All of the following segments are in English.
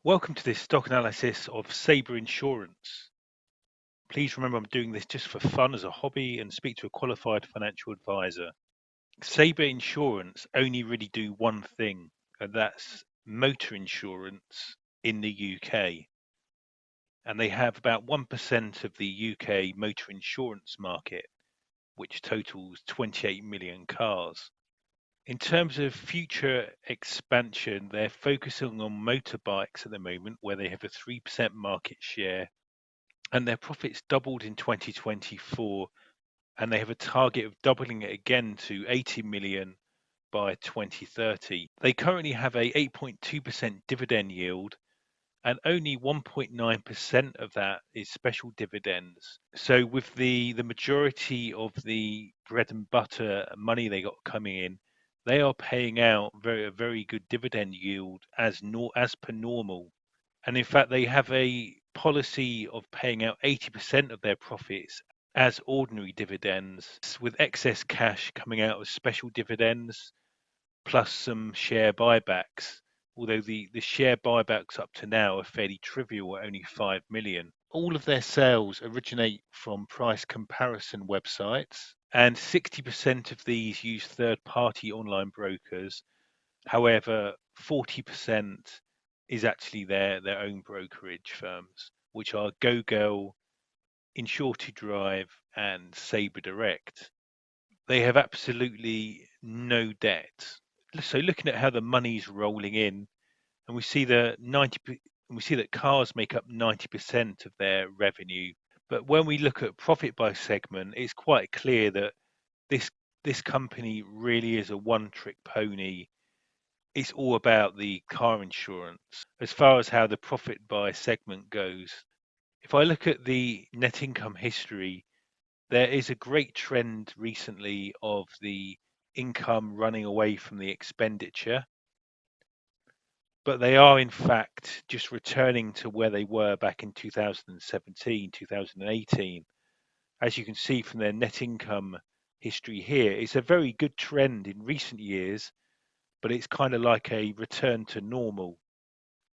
Welcome to this stock analysis of Sabre Insurance. Please remember I'm doing this just for fun as a hobby and speak to a qualified financial advisor. Sabre Insurance only really do one thing, and that's motor insurance in the UK. And they have about 1% of the UK motor insurance market, which totals 28 million cars. In terms of future expansion, they're focusing on motorbikes at the moment, where they have a 3% market share, and their profits doubled in 2024, and they have a target of doubling it again to 80 million by 2030. They currently have a 8.2% dividend yield, and only 1.9% of that is special dividends. So with the majority of the bread and butter money they got coming in, they are paying out a very good dividend yield as per normal. And in fact, they have a policy of paying out 80% of their profits as ordinary dividends, with excess cash coming out of special dividends plus some share buybacks. Although the share buybacks up to now are fairly trivial at only 5 million. All of their sales originate from price comparison websites, and 60% of these use third party online brokers. However, 40% is actually their own brokerage firms, which are GoGo, Insure to Drive, and Sabre Direct. They have absolutely no debt. So looking at how the money's rolling in, and we see that cars make up 90% of their revenue. But when we look at profit by segment, it's quite clear that this this company really is a one-trick pony. It's all about the car insurance as far as how the profit by segment goes. If I look at the net income history, there is a great trend recently of the income running away from the expenditure, but they are in fact just returning to where they were back in 2017, 2018. As you can see from their net income history here, it's a very good trend in recent years, but it's kind of like a return to normal.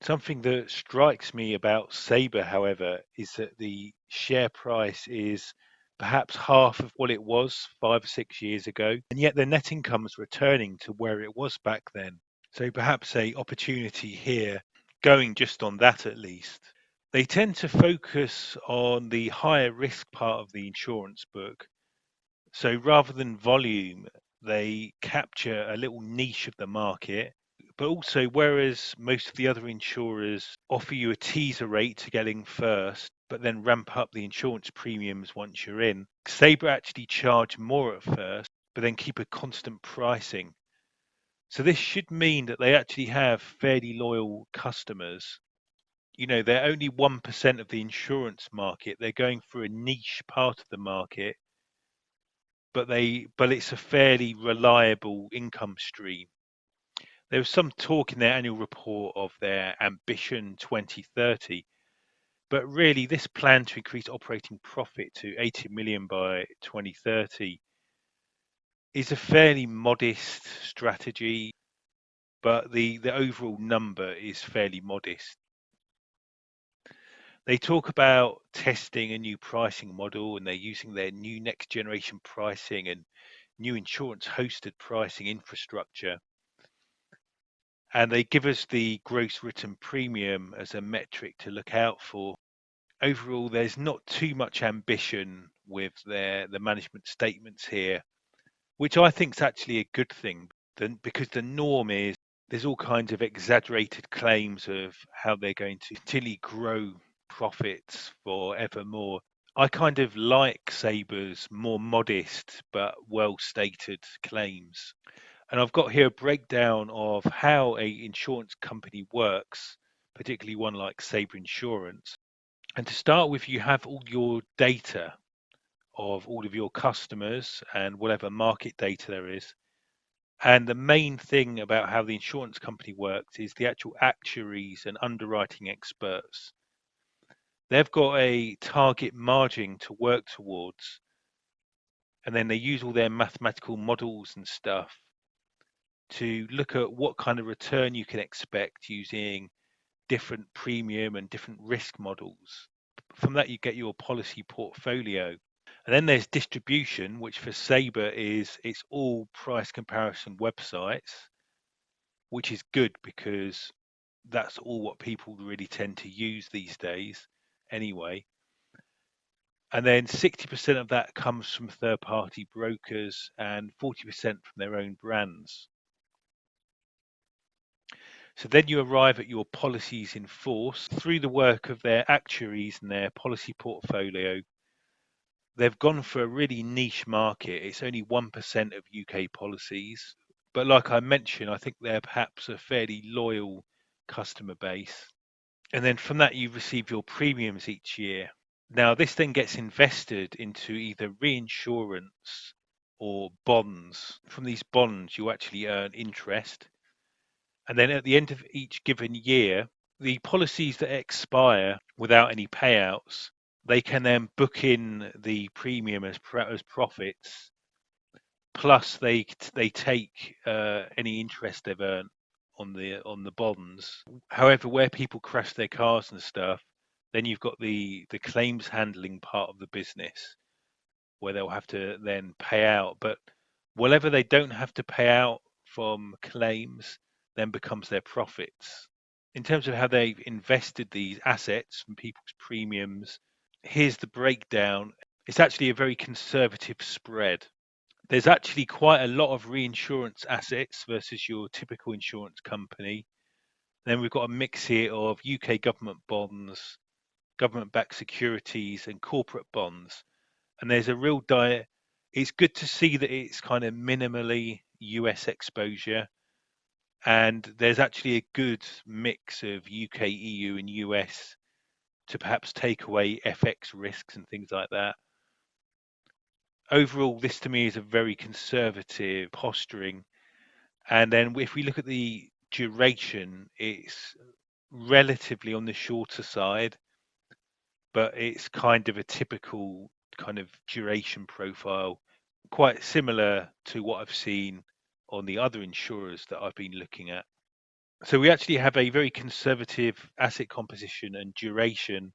Something that strikes me about Sabre, however, is that the share price is perhaps half of what it was 5 or 6 years ago, and yet the net income is returning to where it was back then. So perhaps a opportunity here, going just on that at least. They tend to focus on the higher risk part of the insurance book. So rather than volume, they capture a little niche of the market. But also, whereas most of the other insurers offer you a teaser rate to get in first, but then ramp up the insurance premiums once you're in, Sabre actually charge more at first, but then keep a constant pricing. So this should mean that they actually have fairly loyal customers. You know, they're only 1% of the insurance market. They're going for a niche part of the market, but it's a fairly reliable income stream. There was some talk in their annual report of their ambition 2030, but really this plan to increase operating profit to 80 million by 2030 is a fairly modest strategy, but the overall number is fairly modest. They talk about testing a new pricing model, and they're using their new next generation pricing and new insurance hosted pricing infrastructure. And they give us the gross written premium as a metric to look out for. Overall, there's not too much ambition with the management statements here, which I think is actually a good thing, because the norm is there's all kinds of exaggerated claims of how they're going to continually grow profits forevermore. I kind of like Sabre's more modest but well stated claims. And I've got here a breakdown of how a insurance company works, particularly one like Sabre Insurance. And to start with, you have all your data of all of your customers and whatever market data there is. And the main thing about how the insurance company works is the actual actuaries and underwriting experts. They've got a target margin to work towards, and then they use all their mathematical models and stuff to look at what kind of return you can expect using different premium and different risk models. From that, you get your policy portfolio. And then there's distribution, which for Sabre is it's all price comparison websites, which is good because that's all what people really tend to use these days anyway. And then 60% of that comes from third party brokers and 40% from their own brands. So then you arrive at your policies in force through the work of their actuaries and their policy portfolio. They've gone for a really niche market. It's only 1% of UK policies. But like I mentioned, I think they're perhaps a fairly loyal customer base. And then from that, you receive your premiums each year. Now, this then gets invested into either reinsurance or bonds. From these bonds, you actually earn interest. And then at the end of each given year, the policies that expire without any payouts, they can then book in the premium as profits, plus they take any interest they've earned on the bonds. However, where people crash their cars and stuff, then you've got the claims handling part of the business where they'll have to then pay out. But whatever they don't have to pay out from claims then becomes their profits. In terms of how they've invested these assets from people's premiums, here's the breakdown. It's actually a very conservative spread. There's actually quite a lot of reinsurance assets versus your typical insurance company. Then we've got a mix here of UK government bonds, government backed securities, and corporate bonds. And there's a real diet. It's good to see that it's kind of minimally US exposure. And there's actually a good mix of UK, EU, and US to perhaps take away FX risks and things like that. Overall, this to me is a very conservative posturing. And then if we look at the duration, it's relatively on the shorter side, but it's kind of a typical kind of duration profile, quite similar to what I've seen on the other insurers that I've been looking at. So we actually have a very conservative asset composition and duration.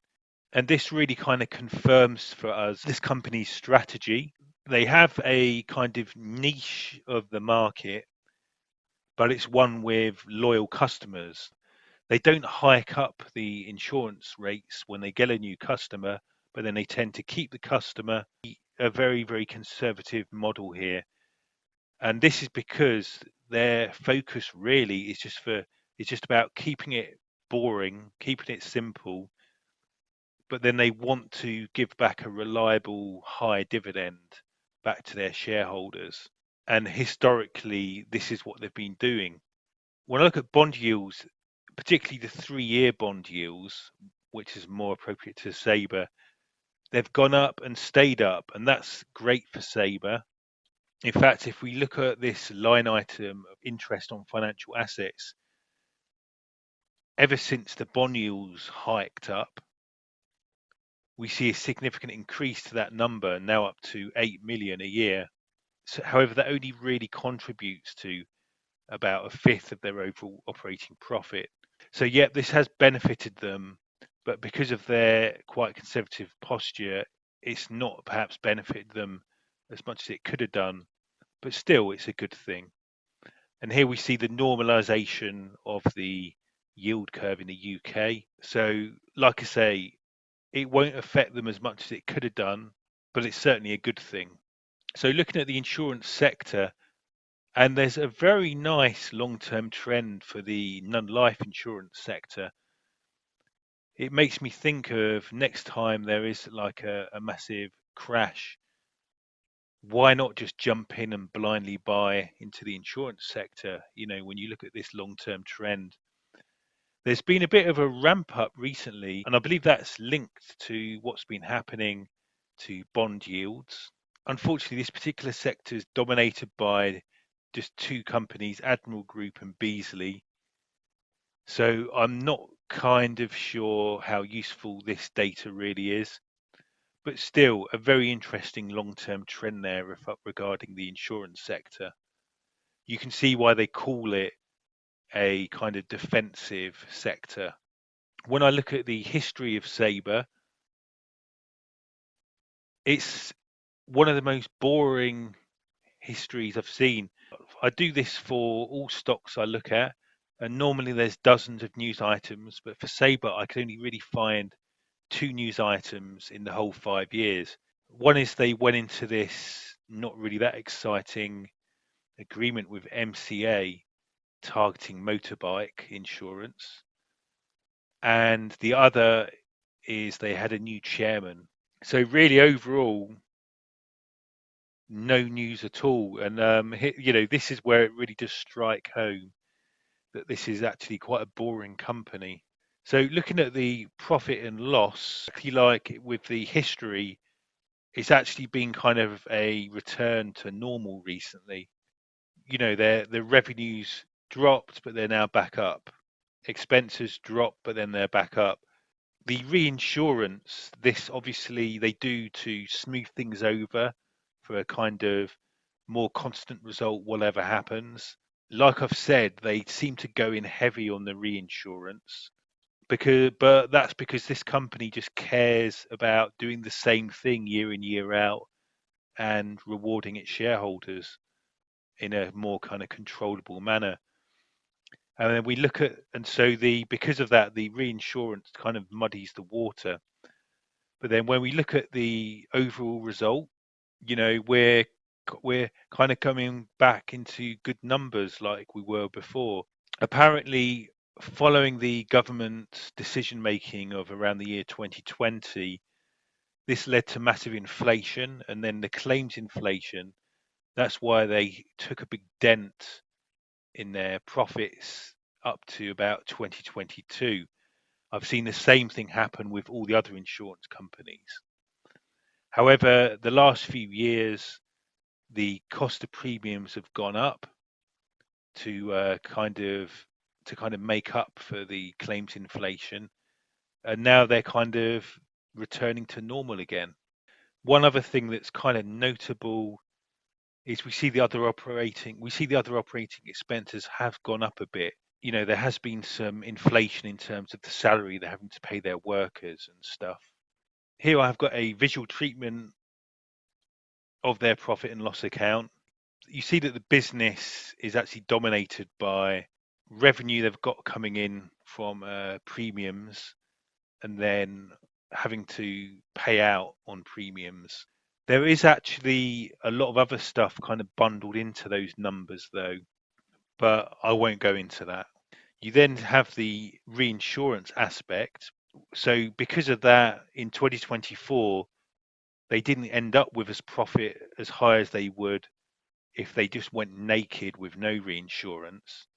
And this really kind of confirms for us this company's strategy. They have a kind of niche of the market, but it's one with loyal customers. They don't hike up the insurance rates when they get a new customer, but then they tend to keep the customer. A very, very conservative model here. And this is because their focus really is just about keeping it boring, keeping it simple, but then they want to give back a reliable high dividend back to their shareholders. And historically, this is what they've been doing. When I look at bond yields, particularly the 3-year bond yields, which is more appropriate to Sabre, they've gone up and stayed up, and that's great for Sabre. In fact, if we look at this line item of interest on financial assets, ever since the bond yields hiked up, we see a significant increase to that number, now up to 8 million a year. So, however, that only really contributes to about a fifth of their overall operating profit. So, yeah, this has benefited them, but because of their quite conservative posture, it's not perhaps benefited them as much as it could have done, but still, it's a good thing. And here we see the normalization of the yield curve in the UK. So, like I say, it won't affect them as much as it could have done, but it's certainly a good thing. So, looking at the insurance sector, and there's a very nice long term trend for the non life insurance sector. It makes me think of next time there is like a massive crash, why not just jump in and blindly buy into the insurance sector? When you look at this long term trend, there's been a bit of a ramp up recently, and I believe that's linked to what's been happening to bond yields. Unfortunately, this particular sector is dominated by just two companies, Admiral Group and Beazley. So I'm not kind of sure how useful this data really is, but still a very interesting long-term trend there regarding the insurance sector. You can see why they call it a kind of defensive sector. when I look at the history of Sabre, it's one of the most boring histories I've seen. I do this for all stocks I look at, and normally there's dozens of news items, but for Sabre, I can only really find two news items in the whole 5 years. One is they went into this not really that exciting agreement with MCA targeting motorbike insurance, and the other is they had a new chairman. So really, overall, no news at all. And this is where it really does strike home that this is actually quite a boring company. So looking at the profit and loss, actually like with the history, it's actually been kind of a return to normal recently. Their revenues dropped, but they're now back up. Expenses dropped, but then they're back up. The reinsurance, this obviously they do to smooth things over for a kind of more constant result, whatever happens. Like I've said, they seem to go in heavy on the reinsurance but that's because this company just cares about doing the same thing year in, year out and rewarding its shareholders in a more kind of controllable manner. And then we look at, and so because of that, the reinsurance kind of muddies the water. But then when we look at the overall result, we're kind of coming back into good numbers like we were before. Apparently, following the government's decision making of around the year 2020, this led to massive inflation, and then the claims inflation. That's why they took a big dent in their profits up to about 2022. I've seen the same thing happen with all the other insurance companies. However, the last few years, the cost of premiums have gone up to kind of make up for the claims inflation, and now they're kind of returning to normal again. One other thing that's kind of notable is we see the other operating expenses have gone up a bit. There has been some inflation in terms of the salary they're having to pay their workers and stuff. Here I have got a visual treatment of their profit and loss account. You see that the business is actually dominated by revenue they've got coming in from premiums, and then having to pay out on premiums. There is actually a lot of other stuff kind of bundled into those numbers, though, but I won't go into that. You then have the reinsurance aspect. So, because of that, in 2024, they didn't end up with as profit as high as they would if they just went naked with no reinsurance.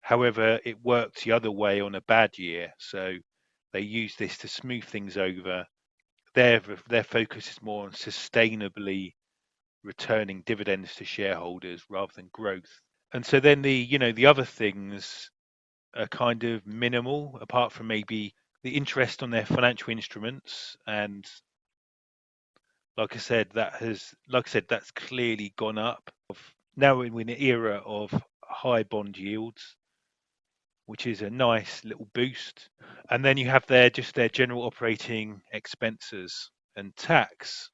However, it worked the other way on a bad year. So, they used this to smooth things over. Their focus is more on sustainably returning dividends to shareholders rather than growth. And so then the other things are kind of minimal, apart from maybe the interest on their financial instruments. And that's clearly gone up. Now we're in an era of high bond yields, which is a nice little boost. And then you have their general operating expenses and tax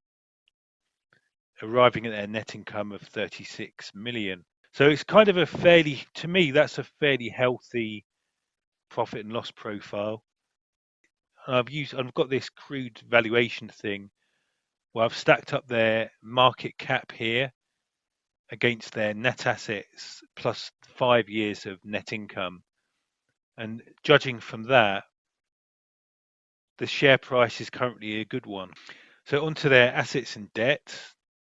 arriving at their net income of 36 million. So it's kind of to me, that's a fairly healthy profit and loss profile. And I've got this crude valuation thing where I've stacked up their market cap here against their net assets plus 5 years of net income. And judging from that, the share price is currently a good one. So onto their assets and debt.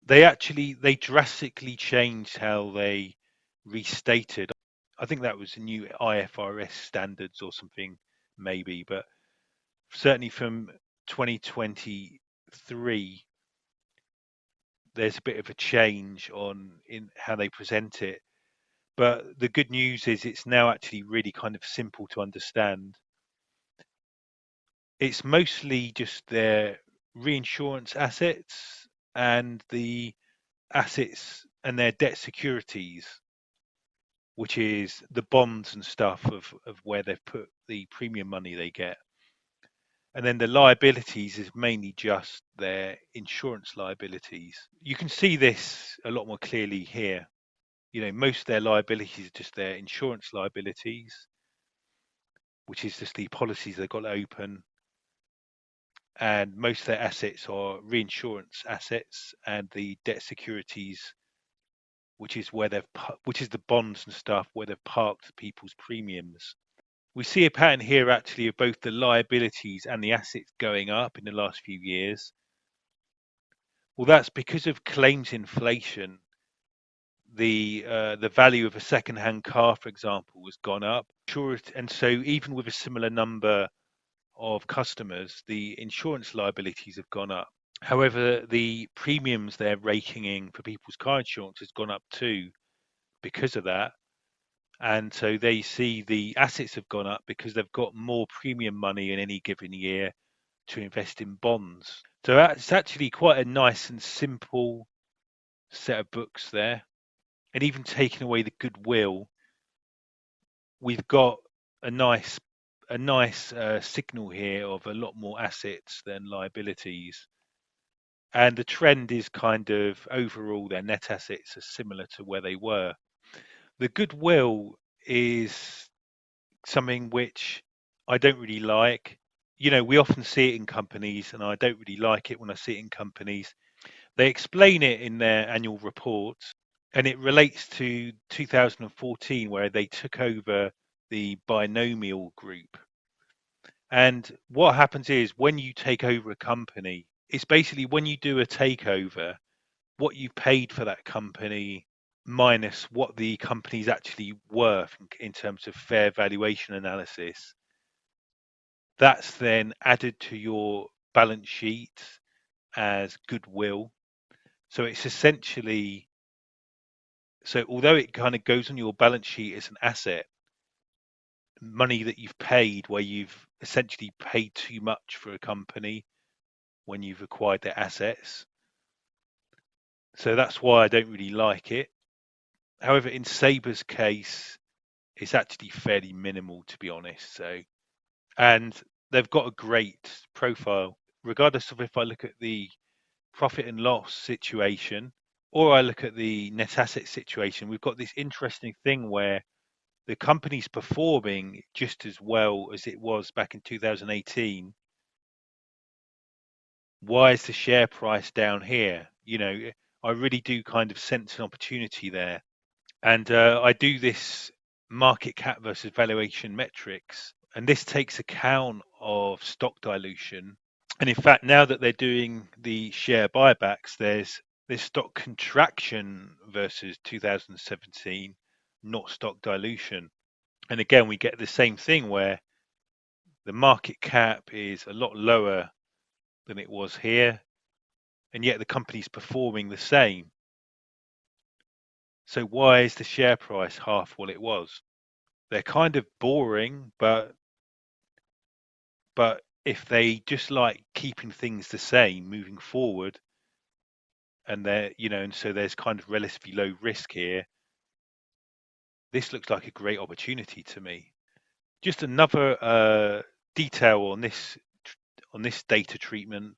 They drastically changed how they restated. I think that was new IFRS standards or something, maybe, but certainly from 2023, there's a bit of a change in how they present it. But the good news is it's now actually really kind of simple to understand. It's mostly just their reinsurance assets and the assets and their debt securities, which is the bonds and stuff of where they've put the premium money they get. And then the liabilities is mainly just their insurance liabilities. You can see this a lot more clearly here. Most of their liabilities are just their insurance liabilities, which is just the policies they've got open. And most of their assets are reinsurance assets and the debt securities, which is which is the bonds and stuff where they've parked people's premiums. We see a pattern here actually of both the liabilities and the assets going up in the last few years. Well, that's because of claims inflation. The value of a second-hand car, for example, has gone up. Sure, and so even with a similar number of customers, the insurance liabilities have gone up. However, the premiums they're raking in for people's car insurance has gone up too because of that. And so they see the assets have gone up because they've got more premium money in any given year to invest in bonds. So that's actually quite a nice and simple set of books there. And even taking away the goodwill, we've got a nice signal here of a lot more assets than liabilities. And the trend is kind of overall their net assets are similar to where they were. The goodwill is something which I don't really like. We often see it in companies, and I don't really like it when I see it in companies. They explain it in their annual reports, and it relates to 2014, where they took over the binomial group. And what happens is when you take over a company, it's basically when you do a takeover, what you paid for that company minus what the company's actually worth in terms of fair valuation analysis. That's then added to your balance sheet as goodwill. So it's essentially, so although it kind of goes on your balance sheet as an asset, money that you've paid where you've essentially paid too much for a company when you've acquired their assets. So that's why I don't really like it. However, in Sabre's case, it's actually fairly minimal, to be honest. And they've got a great profile, regardless of if I look at the profit and loss situation or I look at the net asset situation. We've got this interesting thing where the company's performing just as well as it was back in 2018. Why is the share price down here? I really do kind of sense an opportunity there. And I do this market cap versus valuation metrics, and this takes account of stock dilution. And in fact, now that they're doing the share buybacks, there's stock contraction versus 2017, not stock dilution. And again, we get the same thing where the market cap is a lot lower than it was here, and yet the company's performing the same. So why is the share price half what it was? They're kind of boring, but if they just like keeping things the same moving forward, and and so there's kind of relatively low risk here, this looks like a great opportunity to me. Just another detail on this data treatment.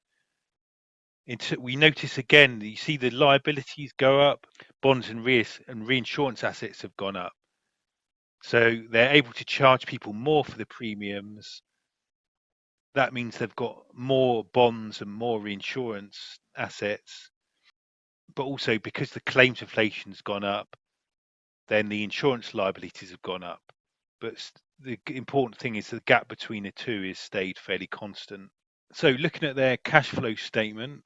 We notice again that you see the liabilities go up, bonds and reinsurance assets have gone up. So they're able to charge people more for the premiums. That means they've got more bonds and more reinsurance assets. But also because the claims inflation's gone up, then the insurance liabilities have gone up. But the important thing is the gap between the two is stayed fairly constant. So looking at their cash flow statement,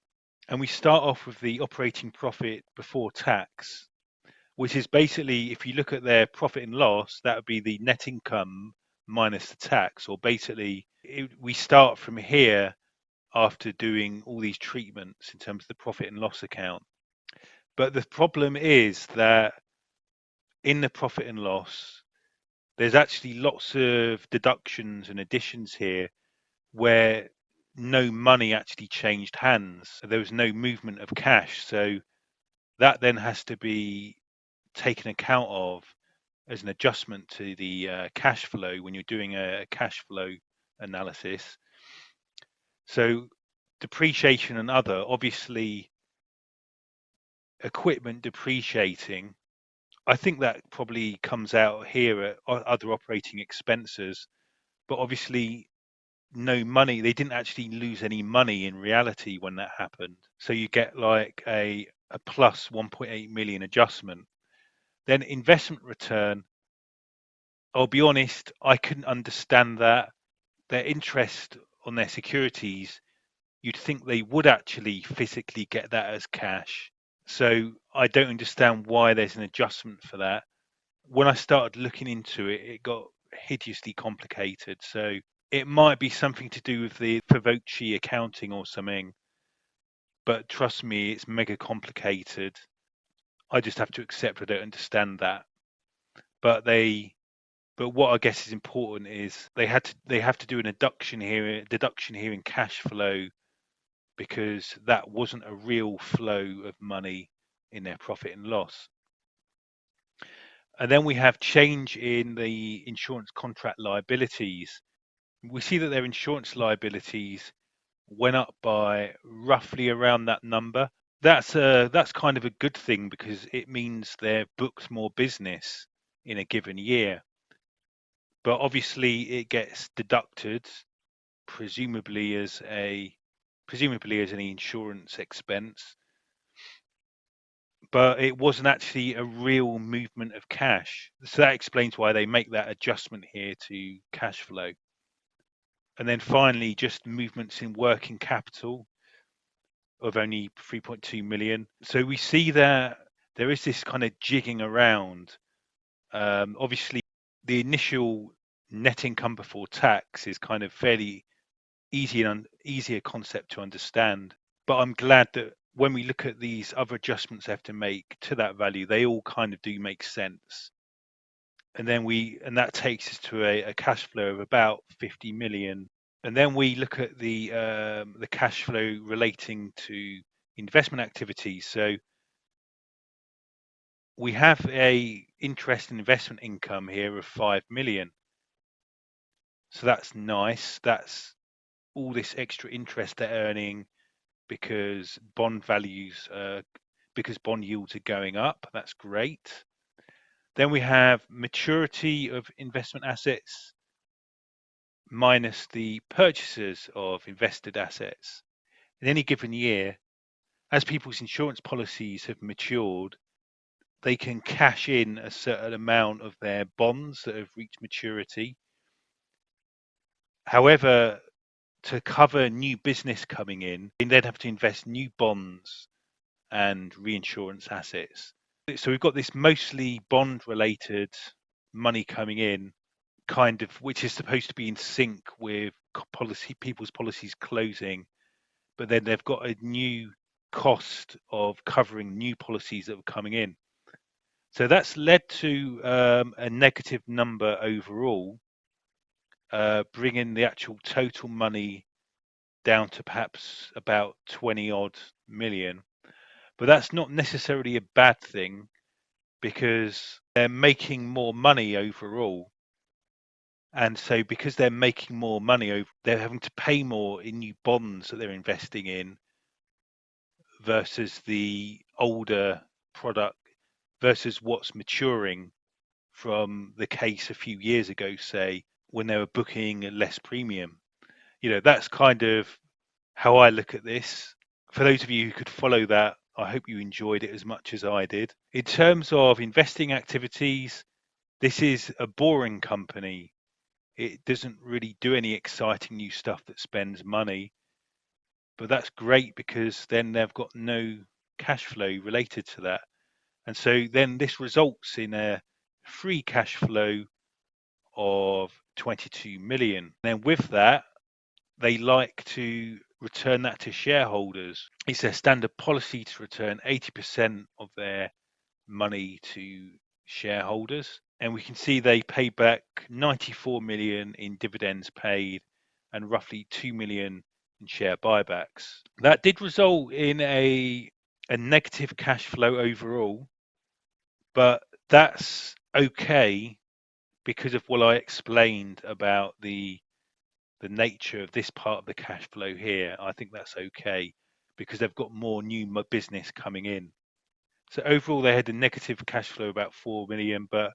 and we start off with the operating profit before tax, which is basically, if you look at their profit and loss, that would be the net income minus the tax, or basically we start from here after doing all these treatments in terms of the profit and loss account. But the problem is that in the profit and loss, there's actually lots of deductions and additions here where no money actually changed hands. There was no movement of cash. So that then has to be taken account of. as an adjustment to the cash flow when you're doing a cash flow analysis. So depreciation and other, obviously equipment depreciating, I think that probably comes out here at other operating expenses, but obviously no money. They didn't actually lose any money in reality when that happened. So you get like a plus 1.8 million adjustment. Then investment return, I'll be honest, I couldn't understand that. Their interest on their securities, you'd think they would actually physically get that as cash. So I don't understand why there's an adjustment for that. When I started looking into it, it got hideously complicated. So it might be something to do with the Favoci accounting or something, but trust me, it's mega complicated. I just have to accept I don't understand that. But but what I guess is important is they have to do an deduction here in cash flow, because that wasn't a real flow of money in their profit and loss. And then we have change in the insurance contract liabilities. We see that their insurance liabilities went up by roughly around that number. That's kind of a good thing because it means they've booked more business in a given year. But obviously it gets deducted presumably as an insurance expense, but it wasn't actually a real movement of cash. So that explains why they make that adjustment here to cash flow. And then finally, just movements in working capital of only 3.2 million. So we see that there is this kind of jigging around. Obviously, the initial net income before tax is kind of fairly easier concept to understand. But I'm glad that when we look at these other adjustments they have to make to that value, they all kind of do make sense. And then that takes us to a cash flow of about 50 million. And then we look at the cash flow relating to investment activities. So we have a interest and investment income here of 5 million. So that's nice. That's all this extra interest they're earning because because bond yields are going up. That's great. Then we have maturity of investment assets minus the purchases of invested assets. In any given year, as people's insurance policies have matured, they can cash in a certain amount of their bonds that have reached maturity. However, to cover new business coming in, they'd have to invest new bonds and reinsurance assets. So we've got this mostly bond related money coming in, kind of, which is supposed to be in sync with people's policies closing, but then they've got a new cost of covering new policies that are coming in. So that's led to a negative number overall, bringing the actual total money down to perhaps about 20 odd million. But that's not necessarily a bad thing because they're making more money overall. And so because they're making more money, they're having to pay more in new bonds that they're investing in versus the older product versus what's maturing from the case a few years ago, say, when they were booking less premium. That's kind of how I look at this. For those of you who could follow that, I hope you enjoyed it as much as I did. In terms of investing activities, this is a boring company. It doesn't really do any exciting new stuff that spends money, but that's great because then they've got no cash flow related to that. And so then this results in a free cash flow of 22 million. Then with that, they like to return that to shareholders. It's their standard policy to return 80% of their money to shareholders. And we can see they pay back 94 million in dividends paid and roughly 2 million in share buybacks. That did result in a negative cash flow overall, but that's okay because of what I explained about the nature of this part of the cash flow here. I think that's okay because they've got more new business coming in. So overall, they had a negative cash flow about 4 million, but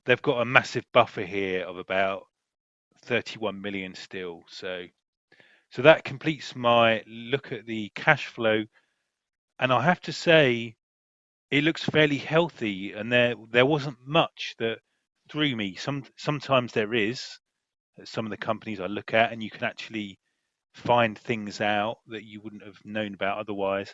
they've got a massive buffer here of about 31 million still. So that completes my look at the cash flow, and I have to say it looks fairly healthy, and there wasn't much that threw me. Sometimes there is at some of the companies I look at, and you can actually find things out that you wouldn't have known about otherwise.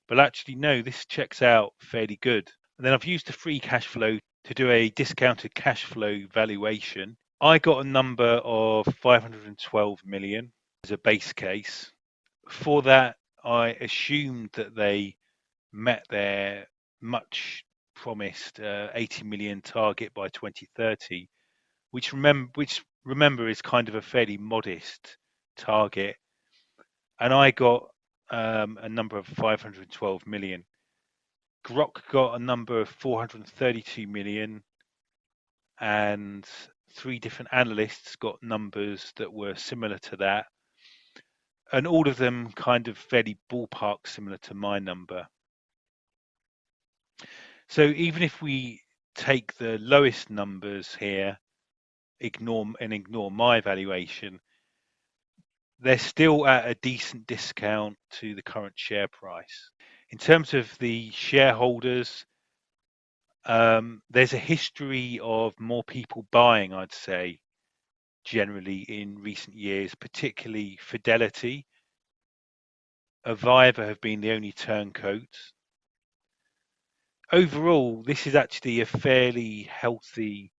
But actually, no, this checks out fairly good. And then I've used the free cash flow to do a discounted cash flow valuation. I got a number of 512 million as a base case. For that, I assumed that they met their much promised 80 million target by 2030, which remember is kind of a fairly modest target. And I got a number of 512 million. Grok got a number of 432 million, and three different analysts got numbers that were similar to that, and all of them kind of fairly ballpark similar to my number. So even if we take the lowest numbers here, ignore my valuation, they're still at a decent discount to the current share price. In terms of the shareholders, there's a history of more people buying, I'd say, generally in recent years, particularly Fidelity. Aviva have been the only turncoats. Overall, this is actually a fairly healthy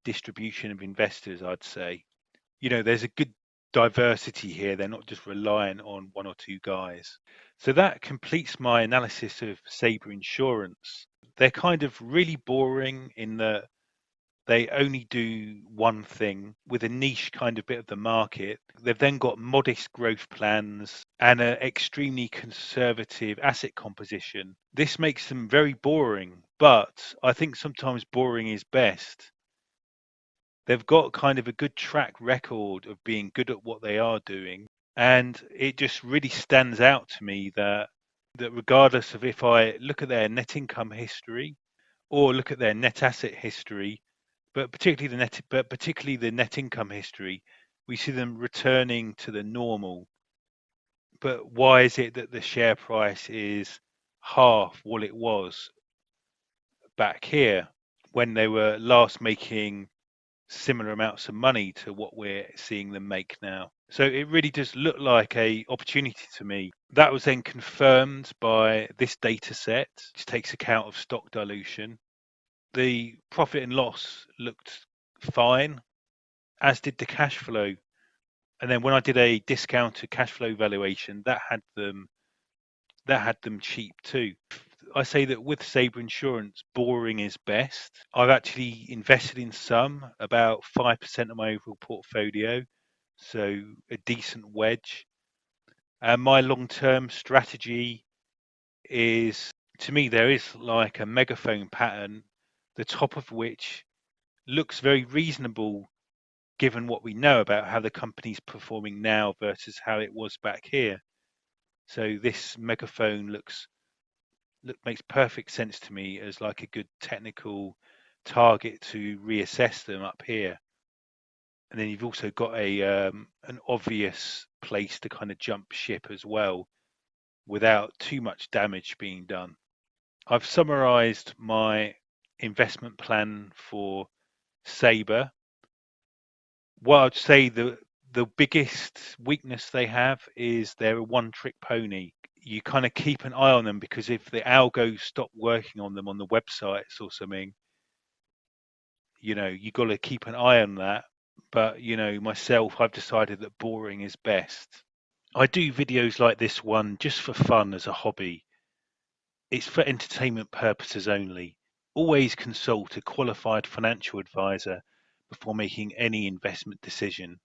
distribution of investors, I'd say. There's a good diversity here. They're not just reliant on one or two guys. So that completes my analysis of Sabre Insurance. They're kind of really boring in that they only do one thing with a niche kind of bit of the market. They've then got modest growth plans and an extremely conservative asset composition. This makes them very boring, but I think sometimes boring is best. They've got kind of a good track record of being good at what they are doing. And it just really stands out to me that regardless of if I look at their net income history or look at their net asset history, but particularly the net income history, we see them returning to the normal. But why is it that the share price is half what it was back here when they were last making similar amounts of money to what we're seeing them make now? So it really does look like a opportunity to me. That was then confirmed by this data set, which takes account of stock dilution. The profit and loss looked fine, as did the cash flow. And then when I did a discounted cash flow valuation, that had them cheap too. I say that with Sabre Insurance, boring is best. I've actually invested in some, about 5% of my overall portfolio, so a decent wedge. And my long-term strategy is, to me, there is like a megaphone pattern, the top of which looks very reasonable given what we know about how the company's performing now versus how it was back here. So this megaphone makes perfect sense to me as like a good technical target to reassess them up here. And then you've also got an obvious place to kind of jump ship as well without too much damage being done. I've summarized my investment plan for Sabre. Well, I'd say the biggest weakness they have is they're a one-trick pony. You kind of keep an eye on them because if the algos stop working on them on the websites or something, you got to keep an eye on that. But myself, I've decided that boring is best. I do videos like this one just for fun as a hobby. It's for entertainment purposes only. Always consult a qualified financial advisor before making any investment decision.